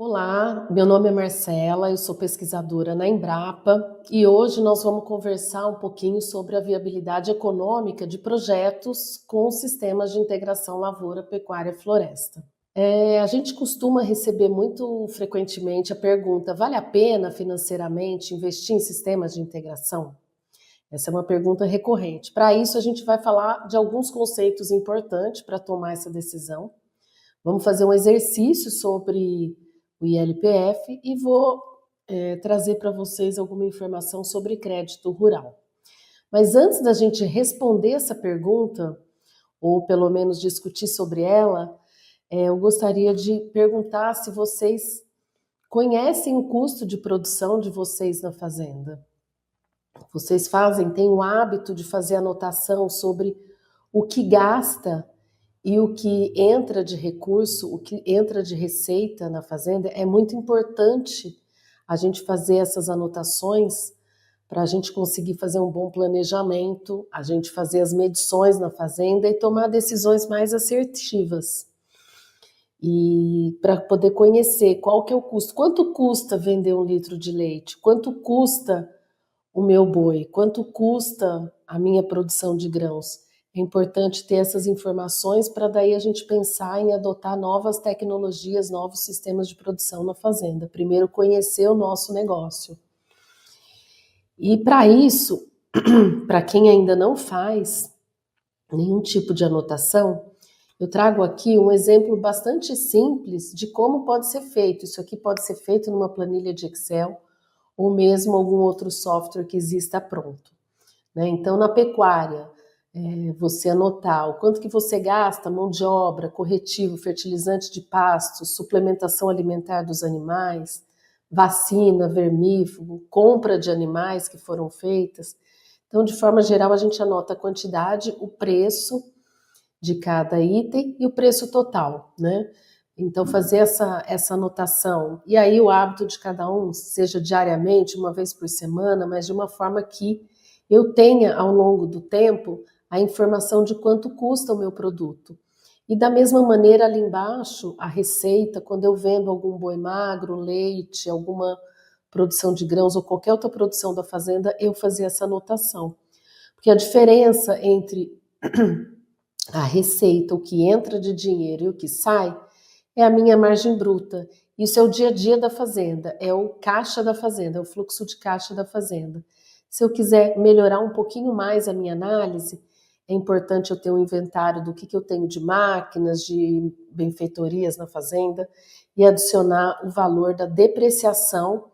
Olá, meu nome é Marcela, eu sou pesquisadora na Embrapa e hoje nós vamos conversar um pouquinho sobre a viabilidade econômica de projetos com sistemas de integração lavoura, pecuária e floresta. A gente costuma receber muito frequentemente a pergunta: vale a pena financeiramente investir em sistemas de integração? Essa é uma pergunta recorrente. Para isso, a gente vai falar de alguns conceitos importantes para tomar essa decisão. Vamos fazer um exercício sobre o ILPF e vou trazer para vocês alguma informação sobre crédito rural. Mas antes da gente responder essa pergunta, ou pelo menos discutir sobre ela, eu gostaria de perguntar se vocês conhecem o custo de produção de vocês na fazenda. Vocês têm o hábito de fazer anotação sobre o que gasta e o que entra de recurso, o que entra de receita na fazenda? É muito importante a gente fazer essas anotações para a gente conseguir fazer um bom planejamento, a gente fazer as medições na fazenda e tomar decisões mais assertivas. E para poder conhecer qual que é o custo, quanto custa vender 1 litro de leite, quanto custa o meu boi, quanto custa a minha produção de grãos. É importante ter essas informações para daí a gente pensar em adotar novas tecnologias, novos sistemas de produção na fazenda. Primeiro, conhecer o nosso negócio. E para isso, para quem ainda não faz nenhum tipo de anotação, eu trago aqui um exemplo bastante simples de como pode ser feito. Isso aqui pode ser feito numa planilha de Excel ou mesmo algum outro software que exista pronto. Então, na pecuária, você anotar o quanto que você gasta, mão de obra, corretivo, fertilizante de pasto, suplementação alimentar dos animais, vacina, vermífugo, compra de animais que foram feitas. Então, de forma geral, a gente anota a quantidade, o preço de cada item e o preço total, né? Então, fazer essa anotação. E aí, o hábito de cada um, seja diariamente, uma vez por semana, mas de uma forma que eu tenha, ao longo do tempo, a informação de quanto custa o meu produto. E da mesma maneira, ali embaixo, a receita, quando eu vendo algum boi magro, leite, alguma produção de grãos ou qualquer outra produção da fazenda, eu fazia essa anotação. Porque a diferença entre a receita, o que entra de dinheiro e o que sai, é a minha margem bruta. Isso é o dia a dia da fazenda, é o caixa da fazenda, é o fluxo de caixa da fazenda. Se eu quiser melhorar um pouquinho mais a minha análise, é importante eu ter um inventário do que eu tenho de máquinas, de benfeitorias na fazenda e adicionar o valor da depreciação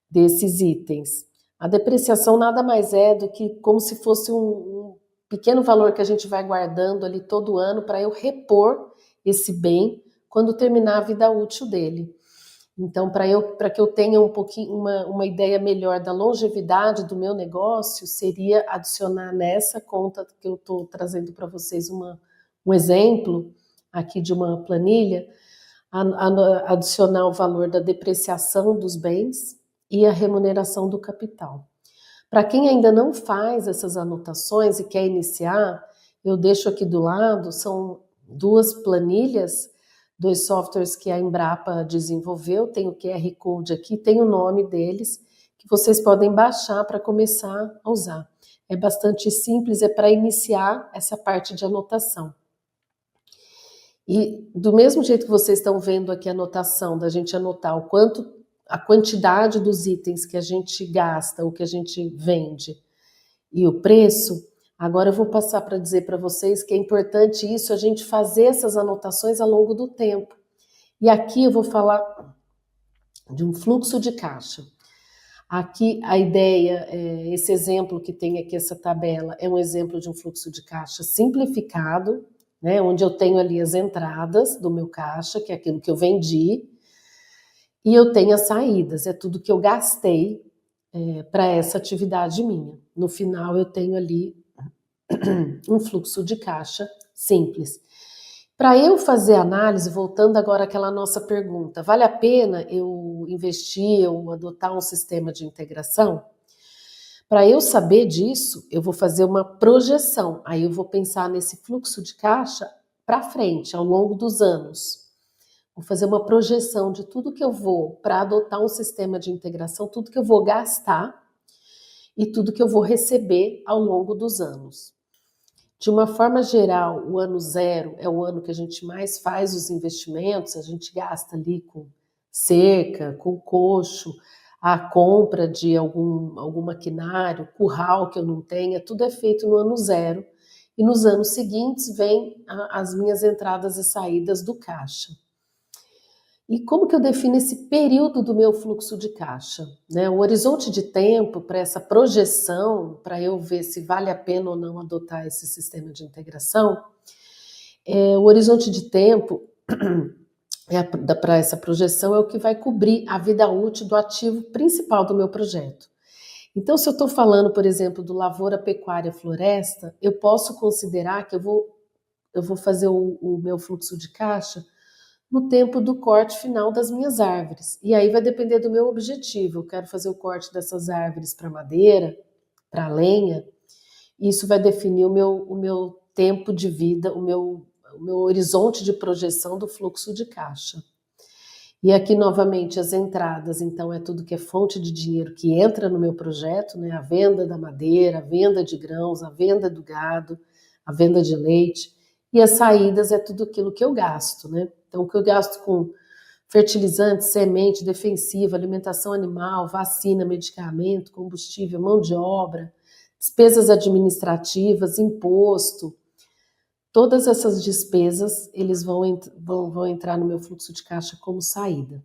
desses itens. A depreciação nada mais é do que como se fosse um pequeno valor que a gente vai guardando ali todo ano para eu repor esse bem quando terminar a vida útil dele. Então, para que eu tenha um pouquinho uma ideia melhor da longevidade do meu negócio, seria adicionar nessa conta que eu estou trazendo para vocês um exemplo aqui de uma planilha, adicionar o valor da depreciação dos bens e a remuneração do capital. Para quem ainda não faz essas anotações e quer iniciar, eu deixo aqui do lado, são 2 planilhas, 2 softwares que a Embrapa desenvolveu, tem o QR Code aqui, tem o nome deles, que vocês podem baixar para começar a usar. É bastante simples, é para iniciar essa parte de anotação. E do mesmo jeito que vocês estão vendo aqui a anotação, da gente anotar o quanto, a quantidade dos itens que a gente gasta, o que a gente vende e o preço, agora eu vou passar para dizer para vocês que é importante isso, a gente fazer essas anotações ao longo do tempo. E aqui eu vou falar de um fluxo de caixa. Aqui a ideia, esse exemplo que tem aqui, essa tabela, é um exemplo de um fluxo de caixa simplificado, né, onde eu tenho ali as entradas do meu caixa, que é aquilo que eu vendi, e eu tenho as saídas, é tudo que eu gastei para essa atividade minha. No final eu tenho ali um fluxo de caixa simples. Para eu fazer análise, voltando agora àquela nossa pergunta, vale a pena eu investir ou adotar um sistema de integração? Para eu saber disso, eu vou fazer uma projeção, aí eu vou pensar nesse fluxo de caixa para frente, ao longo dos anos. vou fazer uma projeção de tudo que eu vou para adotar um sistema de integração, tudo que eu vou gastar e tudo que eu vou receber ao longo dos anos. De uma forma geral, o ano zero é o ano que a gente mais faz os investimentos, a gente gasta ali com cerca, com coxo, a compra de algum maquinário, curral que eu não tenha, tudo é feito no ano zero. E nos anos seguintes vem as minhas entradas e saídas do caixa. E como que eu defino esse período do meu fluxo de caixa? Né? O horizonte de tempo para essa projeção, para eu ver se vale a pena ou não adotar esse sistema de integração, o horizonte de tempo para essa projeção é o que vai cobrir a vida útil do ativo principal do meu projeto. Então, se eu estou falando, por exemplo, do lavoura, pecuária, floresta, eu posso considerar que eu vou fazer o meu fluxo de caixa no tempo do corte final das minhas árvores. E aí vai depender do meu objetivo. Eu quero fazer o corte dessas árvores para madeira, para lenha. Isso vai definir o meu tempo de vida, o meu horizonte de projeção do fluxo de caixa. E aqui, novamente, as entradas, então, é tudo que é fonte de dinheiro que entra no meu projeto, né? A venda da madeira, a venda de grãos, a venda do gado, a venda de leite. E as saídas é tudo aquilo que eu gasto, né? Então, o que eu gasto com fertilizante, semente, defensivo, alimentação animal, vacina, medicamento, combustível, mão de obra, despesas administrativas, imposto, todas essas despesas, eles vão entrar no meu fluxo de caixa como saída.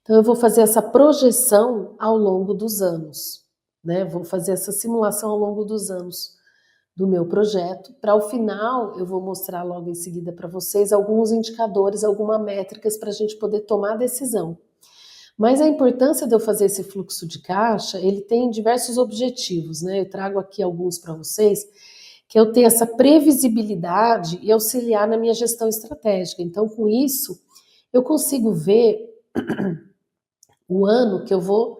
Então, eu vou fazer essa projeção ao longo dos anos, né? Vou fazer essa simulação ao longo dos anos do meu projeto. Para o final, eu vou mostrar logo em seguida para vocês alguns indicadores, algumas métricas para a gente poder tomar a decisão. Mas a importância de eu fazer esse fluxo de caixa, ele tem diversos objetivos, né? Eu trago aqui alguns para vocês, que eu tenho essa previsibilidade e auxiliar na minha gestão estratégica. Então, com isso, eu consigo ver o ano que eu vou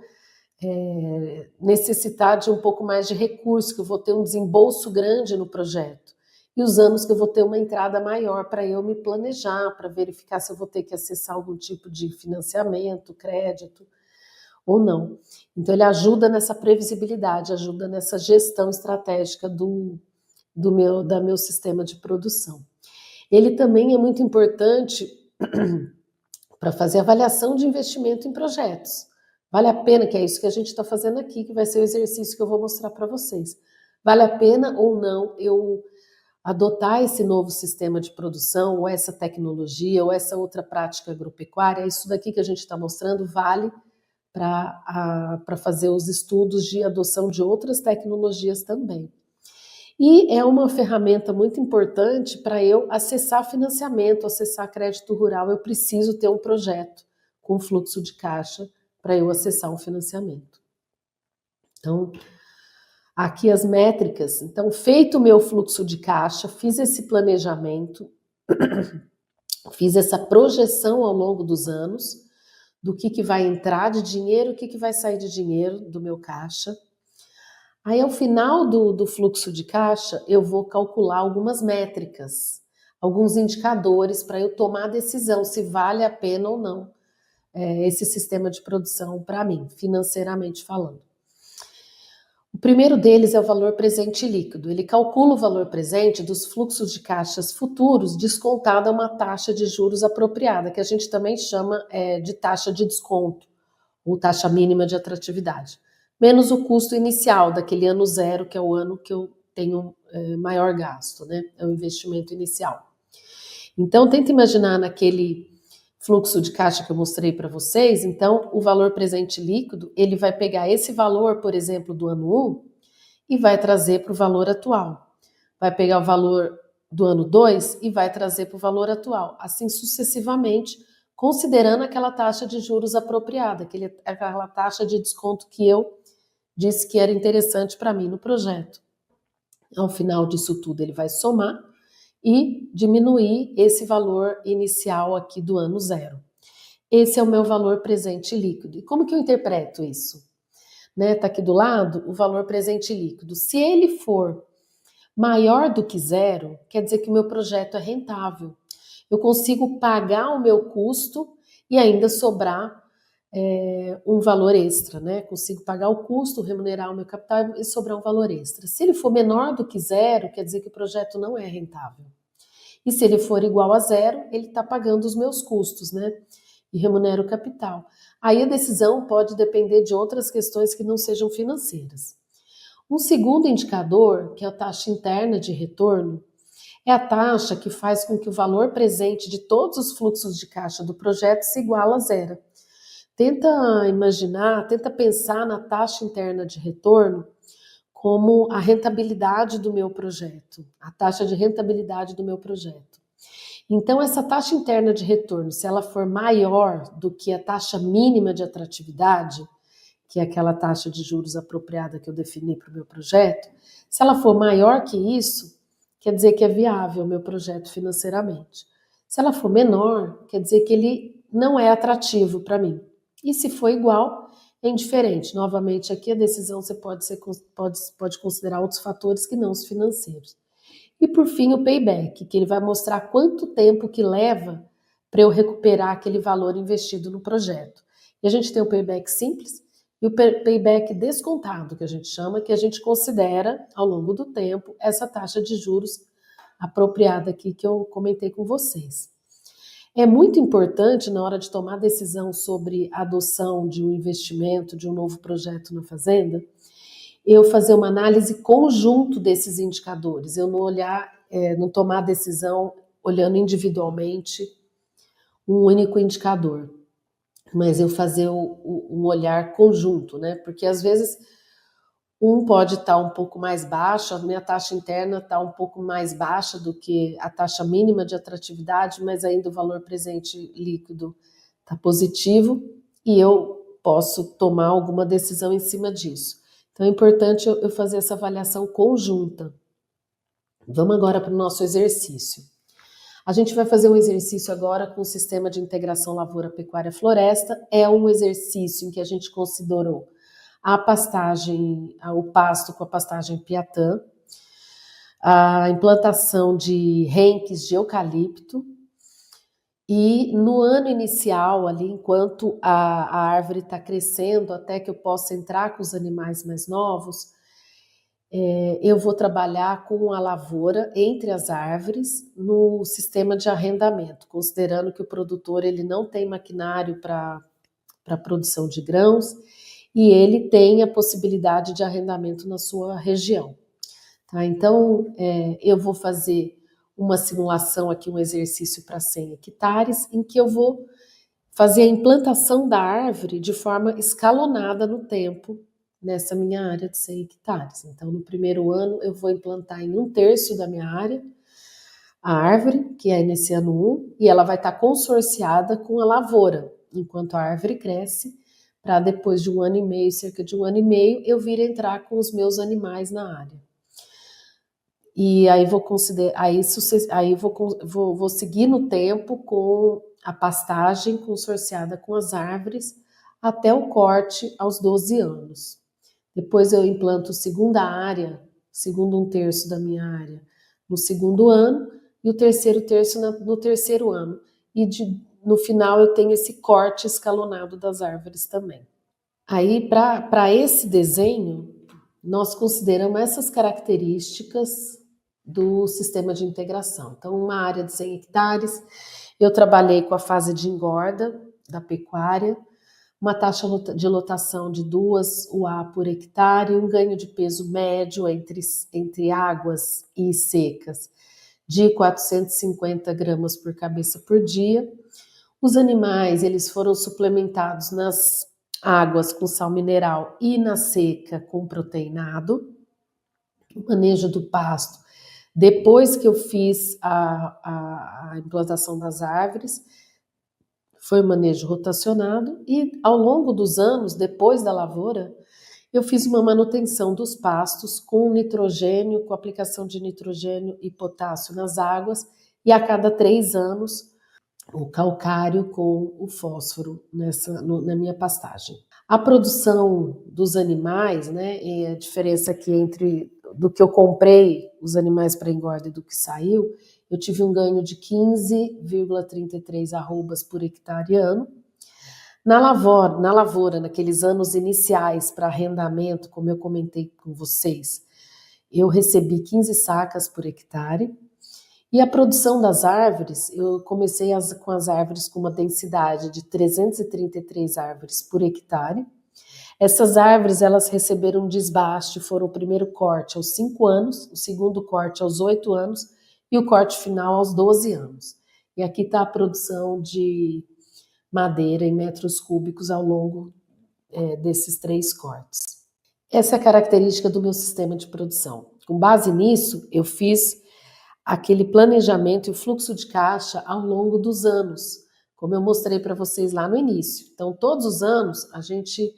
necessitar de um pouco mais de recurso, que eu vou ter um desembolso grande no projeto, e os anos que eu vou ter uma entrada maior para eu me planejar, para verificar se eu vou ter que acessar algum tipo de financiamento, crédito ou não. Então ele ajuda nessa previsibilidade, ajuda nessa gestão estratégica do meu sistema de produção. Ele também é muito importante para fazer avaliação de investimento em projetos. Vale a pena, que é isso que a gente está fazendo aqui, que vai ser o exercício que eu vou mostrar para vocês. Vale a pena ou não eu adotar esse novo sistema de produção, ou essa tecnologia, ou essa outra prática agropecuária? Isso daqui que a gente está mostrando vale para fazer os estudos de adoção de outras tecnologias também. E é uma ferramenta muito importante para eu acessar financiamento, acessar crédito rural. Eu preciso ter um projeto com fluxo de caixa para eu acessar um financiamento. Então, aqui as métricas. Então, feito o meu fluxo de caixa, fiz esse planejamento, fiz essa projeção ao longo dos anos do que vai entrar de dinheiro, o que vai sair de dinheiro do meu caixa. Aí, ao final do fluxo de caixa, eu vou calcular algumas métricas, alguns indicadores para eu tomar a decisão se vale a pena ou não esse sistema de produção para mim, financeiramente falando. O primeiro deles é o valor presente líquido. Ele calcula o valor presente dos fluxos de caixas futuros descontado a uma taxa de juros apropriada, que a gente também chama de taxa de desconto, ou taxa mínima de atratividade, menos o custo inicial daquele ano zero, que é o ano que eu tenho maior gasto, né? É o investimento inicial. Então, tenta imaginar naquele fluxo de caixa que eu mostrei para vocês. Então, o valor presente líquido, ele vai pegar esse valor, por exemplo, do ano 1 e vai trazer para o valor atual. Vai pegar o valor do ano 2 e vai trazer para o valor atual. Assim sucessivamente, considerando aquela taxa de juros apropriada, aquela taxa de desconto que eu disse que era interessante para mim no projeto. Ao final disso tudo, ele vai somar e diminuir esse valor inicial aqui do ano zero. Esse é o meu valor presente líquido. E como que eu interpreto isso? Tá aqui do lado o valor presente líquido. Se ele for maior do que zero, quer dizer que o meu projeto é rentável. eu consigo pagar o meu custo e ainda sobrar um valor extra, né? Consigo pagar o custo, remunerar o meu capital e sobrar um valor extra. Se ele for menor do que zero, quer dizer que o projeto não é rentável. E se ele for igual a zero, ele está pagando os meus custos, né? E remunera o capital. Aí a decisão pode depender de outras questões que não sejam financeiras. Um segundo indicador, que é a taxa interna de retorno, é a taxa que faz com que o valor presente de todos os fluxos de caixa do projeto se iguale a zero. Tenta imaginar, tenta pensar na taxa interna de retorno como a rentabilidade do meu projeto, a taxa de rentabilidade do meu projeto. Então, essa taxa interna de retorno, se ela for maior do que a taxa mínima de atratividade, que é aquela taxa de juros apropriada que eu defini para o meu projeto, se ela for maior que isso, quer dizer que é viável o meu projeto financeiramente. Se ela for menor, quer dizer que ele não é atrativo para mim. E se for igual, é indiferente. Novamente, aqui a decisão você pode considerar outros fatores que não os financeiros. E por fim, o payback, que ele vai mostrar quanto tempo que leva para eu recuperar aquele valor investido no projeto. E a gente tem o payback simples e o payback descontado, que a gente chama, que a gente considera, ao longo do tempo, essa taxa de juros apropriada aqui que eu comentei com vocês. É muito importante, na hora de tomar decisão sobre a adoção de um investimento, de um novo projeto na fazenda, eu fazer uma análise conjunto desses indicadores, eu não olhar, não tomar decisão olhando individualmente um único indicador, mas eu fazer um olhar conjunto, né? Porque às vezes um pode estar um pouco mais baixo, a minha taxa interna está um pouco mais baixa do que a taxa mínima de atratividade, mas ainda o valor presente líquido está positivo e eu posso tomar alguma decisão em cima disso. Então é importante eu fazer essa avaliação conjunta. Vamos agora para o nosso exercício. A gente vai fazer um exercício agora com o sistema de integração lavoura-pecuária-floresta. É um exercício em que a gente considerou a pastagem, o pasto com a pastagem piatã, a implantação de renques de eucalipto, e no ano inicial, ali, enquanto a árvore está crescendo, até que eu possa entrar com os animais mais novos, eu vou trabalhar com a lavoura entre as árvores no sistema de arrendamento, considerando que o produtor ele não tem maquinário para produção de grãos, e ele tem a possibilidade de arrendamento na sua região. Tá? Então, eu vou fazer uma simulação aqui, um exercício para 100 hectares, em que eu vou fazer a implantação da árvore de forma escalonada no tempo, nessa minha área de 100 hectares. Então, no primeiro ano, eu vou implantar em 1/3 da minha área a árvore, que é nesse ano 1, e ela vai estar consorciada com a lavoura, enquanto a árvore cresce, para depois de 1 ano e meio, cerca de 1 ano e meio, eu vir entrar com os meus animais na área. E aí vou considerar, aí vou seguir no tempo com a pastagem consorciada com as árvores até o corte aos 12 anos. Depois eu implanto segunda área, segundo 1/3 da minha área, no segundo ano, e o terceiro terço no terceiro ano. E no final eu tenho esse corte escalonado das árvores também. Aí, para esse desenho, nós consideramos essas características do sistema de integração. Então, uma área de 100 hectares, eu trabalhei com a fase de engorda da pecuária, uma taxa de lotação de 2 UA por hectare, um ganho de peso médio entre águas e secas de 450 gramas por cabeça por dia. Os animais, eles foram suplementados nas águas com sal mineral e na seca com proteinado. O manejo do pasto, depois que eu fiz a implantação das árvores, foi um manejo rotacionado, e ao longo dos anos, depois da lavoura, eu fiz uma manutenção dos pastos com nitrogênio, com aplicação de nitrogênio e potássio nas águas, e a cada 3 anos, o calcário com o fósforo na minha pastagem. A produção dos animais, né, e a diferença aqui entre do que eu comprei, os animais para engorda, e do que saiu, eu tive um ganho de 15,33 arrobas por hectare ano. Na lavoura, naqueles anos iniciais para arrendamento, como eu comentei com vocês, eu recebi 15 sacas por hectare. E a produção das árvores, eu comecei com as árvores com uma densidade de 333 árvores por hectare. Essas árvores, elas receberam um desbaste, foram o primeiro corte aos 5 anos, o segundo corte aos 8 anos e o corte final aos 12 anos. E aqui está a produção de madeira em metros cúbicos ao longo desses 3 cortes. Essa é a característica do meu sistema de produção. Com base nisso, eu fiz aquele planejamento e o fluxo de caixa ao longo dos anos, como eu mostrei para vocês lá no início. Então, todos os anos, a gente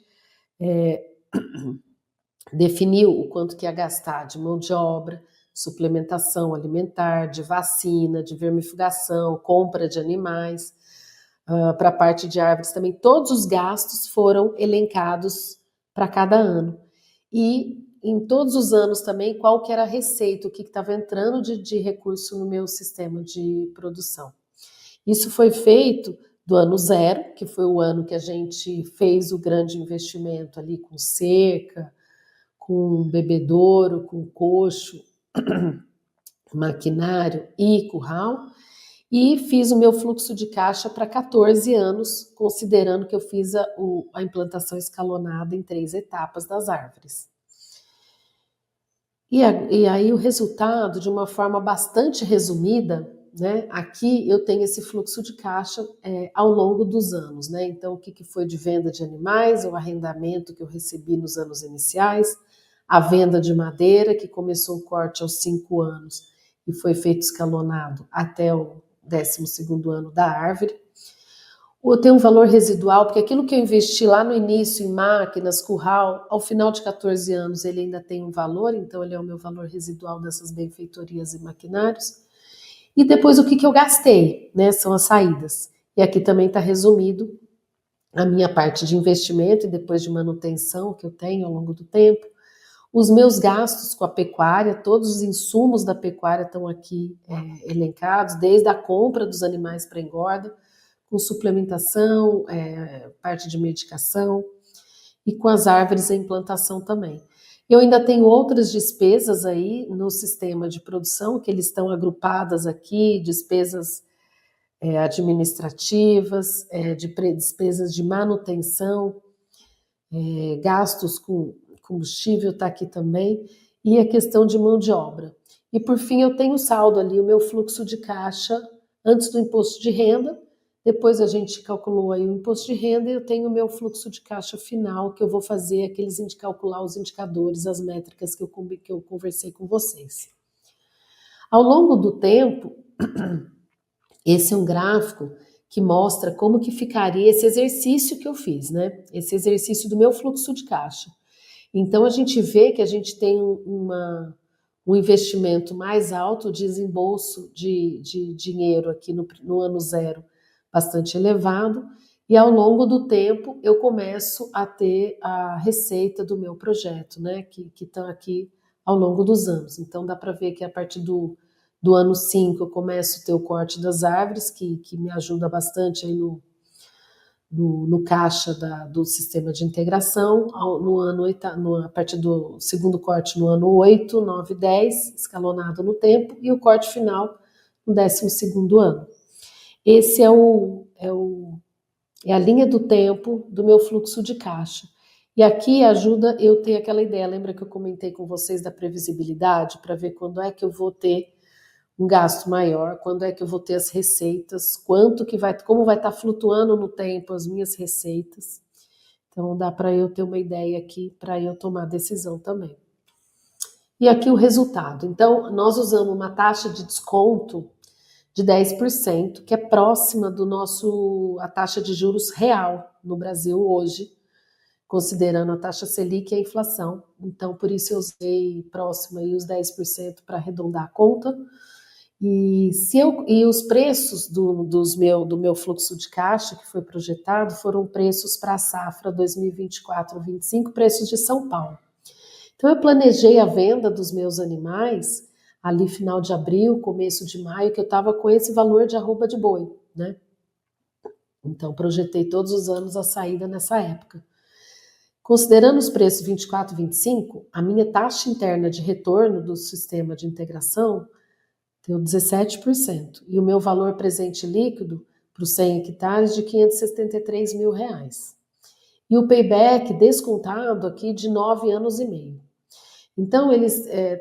definiu o quanto que ia gastar de mão de obra, suplementação alimentar, de vacina, de vermifugação, compra de animais, para a parte de árvores também. Todos os gastos foram elencados para cada ano. E em todos os anos também, qual que era a receita, o que estava entrando de recurso no meu sistema de produção. Isso foi feito do ano zero, que foi o ano que a gente fez o grande investimento ali com cerca, com bebedouro, com coxo, maquinário e curral, e fiz o meu fluxo de caixa para 14 anos, considerando que eu fiz a implantação escalonada em 3 etapas das árvores. E aí o resultado, de uma forma bastante resumida, né? Aqui eu tenho esse fluxo de caixa ao longo dos anos, né? Então, o que foi de venda de animais, o arrendamento que eu recebi nos anos iniciais, a venda de madeira, que começou o corte aos 5 anos e foi feito escalonado até o 12º ano da árvore. Ou tem um valor residual, porque aquilo que eu investi lá no início em máquinas, curral, ao final de 14 anos ele ainda tem um valor, então ele é o meu valor residual dessas benfeitorias e maquinários. E depois o que eu gastei, né? São as saídas. E aqui também está resumido a minha parte de investimento e depois de manutenção que eu tenho ao longo do tempo. Os meus gastos com a pecuária, todos os insumos da pecuária estão aqui elencados, desde a compra dos animais para engorda, com suplementação, parte de medicação e com as árvores a implantação também. Eu ainda tenho outras despesas aí no sistema de produção, que eles estão agrupadas aqui, despesas administrativas, despesas de manutenção, gastos com combustível está aqui também, e a questão de mão de obra. E por fim eu tenho o saldo ali, o meu fluxo de caixa antes do imposto de renda. Depois a gente calculou aí o imposto de renda e eu tenho o meu fluxo de caixa final, que eu vou fazer calcular os indicadores, as métricas que eu conversei com vocês. Ao longo do tempo, esse é um gráfico que mostra como que ficaria esse exercício que eu fiz, né? Esse exercício do meu fluxo de caixa. Então a gente vê que a gente tem um investimento mais alto, desembolso de dinheiro aqui no ano zero, bastante elevado, e ao longo do tempo eu começo a ter a receita do meu projeto, né, que estão aqui ao longo dos anos. Então dá para ver que a partir do ano 5 eu começo a ter o corte das árvores, que me ajuda bastante aí no caixa do sistema de integração, a partir do segundo corte no ano 8, 9, 10, escalonado no tempo, e o corte final no 12º ano. Esse é a linha do tempo do meu fluxo de caixa. E aqui ajuda eu ter aquela ideia, lembra que eu comentei com vocês da previsibilidade, para ver quando é que eu vou ter um gasto maior, quando é que eu vou ter as receitas, como vai estar flutuando no tempo as minhas receitas. Então dá para eu ter uma ideia aqui, para eu tomar decisão também. E aqui o resultado. Então nós usamos uma taxa de desconto de 10%, que é próxima a taxa de juros real no Brasil hoje, considerando a taxa Selic e a inflação. Então por isso eu usei próximo aí os 10% para arredondar a conta. E os preços do meu fluxo de caixa que foi projetado foram preços para a safra 2024-25, preços de São Paulo. Então eu planejei a venda dos meus animais ali final de abril, começo de maio, que eu estava com esse valor de arroba de boi, né? Então, projetei todos os anos a saída nessa época. Considerando os preços 24 e 25, a minha taxa interna de retorno do sistema de integração deu 17%. E o meu valor presente líquido para os 100 hectares de R$ 573 mil. E o payback descontado aqui de 9 anos e meio. Então,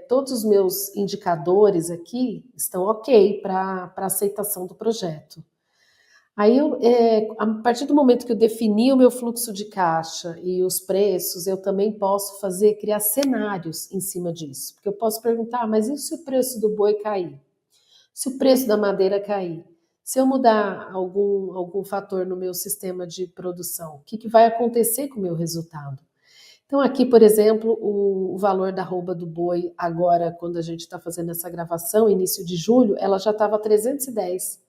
todos os meus indicadores aqui estão ok para aceitação do projeto. Aí, a partir do momento que eu defini o meu fluxo de caixa e os preços, eu também posso criar cenários em cima disso. Porque eu posso perguntar, mas e se o preço do boi cair? Se o preço da madeira cair? Se eu mudar algum fator no meu sistema de produção, o que vai acontecer com o meu resultado? Então, aqui, por exemplo, o valor da arroba do boi, agora, quando a gente está fazendo essa gravação, início de julho, ela já estava R$ 310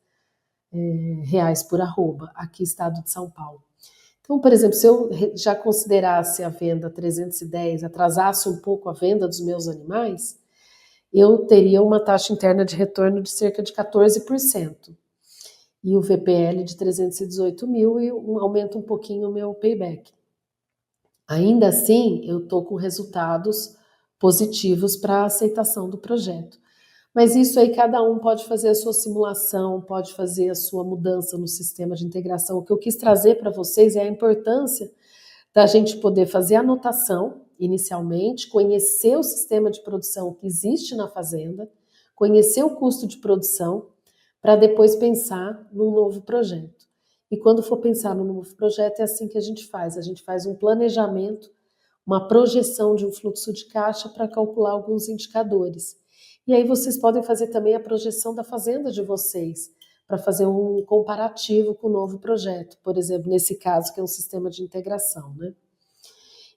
reais por arroba, aqui estado de São Paulo. Então, por exemplo, se eu já considerasse a venda 310, atrasasse um pouco a venda dos meus animais, eu teria uma taxa interna de retorno de cerca de 14%. E o VPL de 318 mil e aumenta um pouquinho o meu payback. Ainda assim, eu estou com resultados positivos para a aceitação do projeto. Mas isso aí cada um pode fazer a sua simulação, pode fazer a sua mudança no sistema de integração. O que eu quis trazer para vocês é a importância da gente poder fazer a anotação inicialmente, conhecer o sistema de produção que existe na fazenda, conhecer o custo de produção, para depois pensar num novo projeto. E quando for pensar no novo projeto, é assim que a gente faz um planejamento, uma projeção de um fluxo de caixa para calcular alguns indicadores. E aí vocês podem fazer também a projeção da fazenda de vocês, para fazer um comparativo com o novo projeto, por exemplo, nesse caso que é um sistema de integração, né?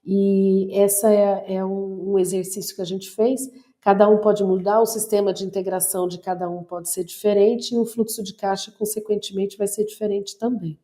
E essa é um exercício que a gente fez, cada um pode mudar, o sistema de integração de cada um pode ser diferente e o fluxo de caixa, consequentemente, vai ser diferente também.